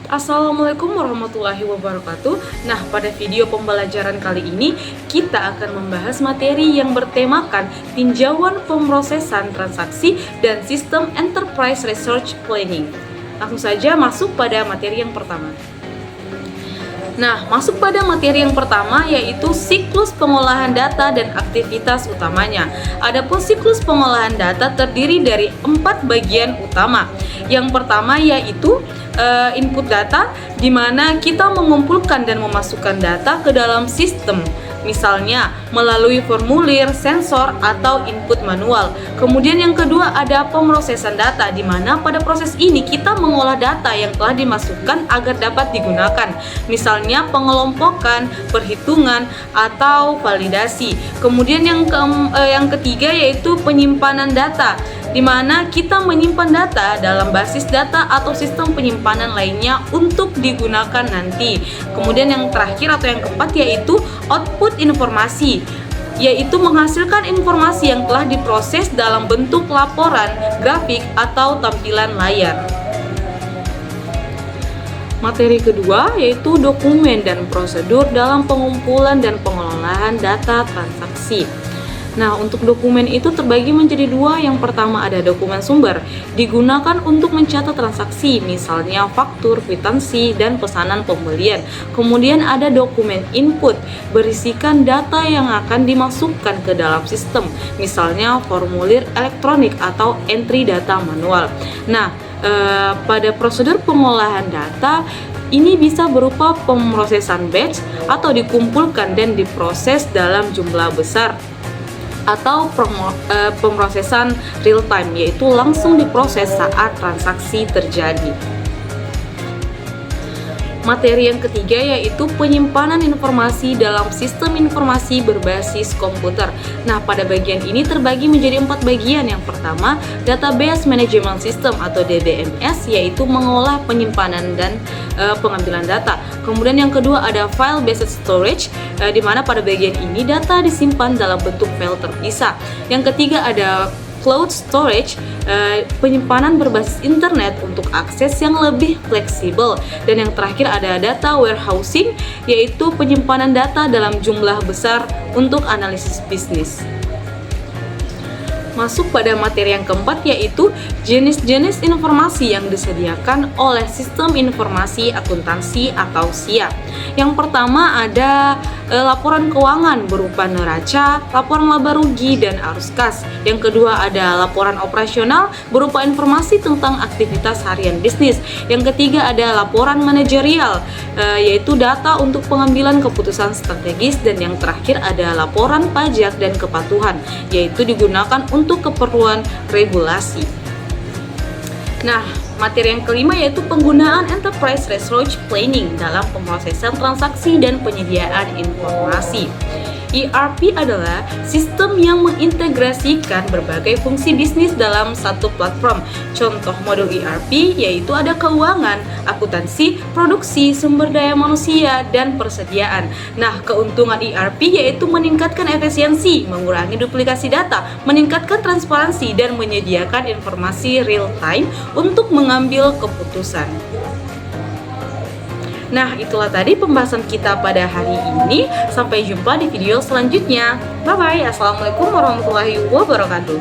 Assalamualaikum warahmatullahi wabarakatuh. Nah, pada video pembelajaran kali ini kita akan membahas materi yang bertemakan tinjauan pemrosesan transaksi dan sistem enterprise resource planning. Langsung saja masuk pada materi yang pertama. Nah, masuk pada materi yang pertama yaitu siklus pengolahan data dan aktivitas utamanya. Adapun siklus pengolahan data terdiri dari 4 bagian utama. Yang pertama yaitu input data, di mana kita mengumpulkan dan memasukkan data ke dalam sistem, misalnya melalui formulir, sensor, atau input manual. Kemudian yang kedua ada pemrosesan data, di mana pada proses ini kita mengolah data yang telah dimasukkan agar dapat digunakan, misalnya pengelompokan, perhitungan, atau validasi. Kemudian yang ketiga yaitu penyimpanan data, di mana kita menyimpan data dalam basis data atau sistem penyimpanan lainnya untuk digunakan nanti. Kemudian yang terakhir atau yang keempat yaitu output informasi, yaitu menghasilkan informasi yang telah diproses dalam bentuk laporan, grafik, atau tampilan layar. Materi kedua yaitu dokumen dan prosedur dalam pengumpulan dan pengelolaan data transaksi. Nah, untuk dokumen itu terbagi menjadi dua. Yang pertama ada dokumen sumber, digunakan untuk mencatat transaksi, misalnya faktur, kwitansi, dan pesanan pembelian. Kemudian ada dokumen input, berisikan data yang akan dimasukkan ke dalam sistem, misalnya formulir elektronik atau entry data manual. Nah, pada prosedur pengolahan data ini bisa berupa pemrosesan batch atau dikumpulkan dan diproses dalam jumlah besar, atau pemrosesan real time, yaitu langsung diproses saat transaksi terjadi. Materi yang ketiga yaitu penyimpanan informasi dalam sistem informasi berbasis komputer. Nah, pada bagian ini terbagi menjadi 4 bagian. Yang pertama, Database Management System atau DBMS, yaitu mengolah penyimpanan dan pengambilan data. Kemudian yang kedua ada File Based Storage, di mana pada bagian ini data disimpan dalam bentuk file terpisah. Yang ketiga ada Cloud Storage, penyimpanan berbasis internet untuk akses yang lebih fleksibel. Dan yang terakhir ada Data Warehousing, yaitu penyimpanan data dalam jumlah besar untuk analisis bisnis. Masuk pada materi yang keempat yaitu jenis-jenis informasi yang disediakan oleh sistem informasi akuntansi atau SIA. Yang pertama ada laporan keuangan berupa neraca, laporan laba rugi, dan arus kas. Yang kedua ada laporan operasional berupa informasi tentang aktivitas harian bisnis. Yang ketiga ada laporan manajerial, yaitu data untuk pengambilan keputusan strategis. Dan yang terakhir ada laporan pajak dan kepatuhan, yaitu digunakan untuk keperluan regulasi. Nah, materi yang kelima yaitu penggunaan enterprise resource planning dalam pemrosesan transaksi dan penyediaan informasi. ERP adalah sistem yang mengintegrasikan berbagai fungsi bisnis dalam satu platform. Contoh modul ERP yaitu ada keuangan, akuntansi, produksi, sumber daya manusia, dan persediaan. Nah, keuntungan ERP yaitu meningkatkan efisiensi, mengurangi duplikasi data, meningkatkan transparansi, dan menyediakan informasi real time untuk mengambil keputusan. Nah, itulah tadi pembahasan kita pada hari ini. Sampai jumpa di video selanjutnya. Bye-bye. Assalamualaikum warahmatullahi wabarakatuh.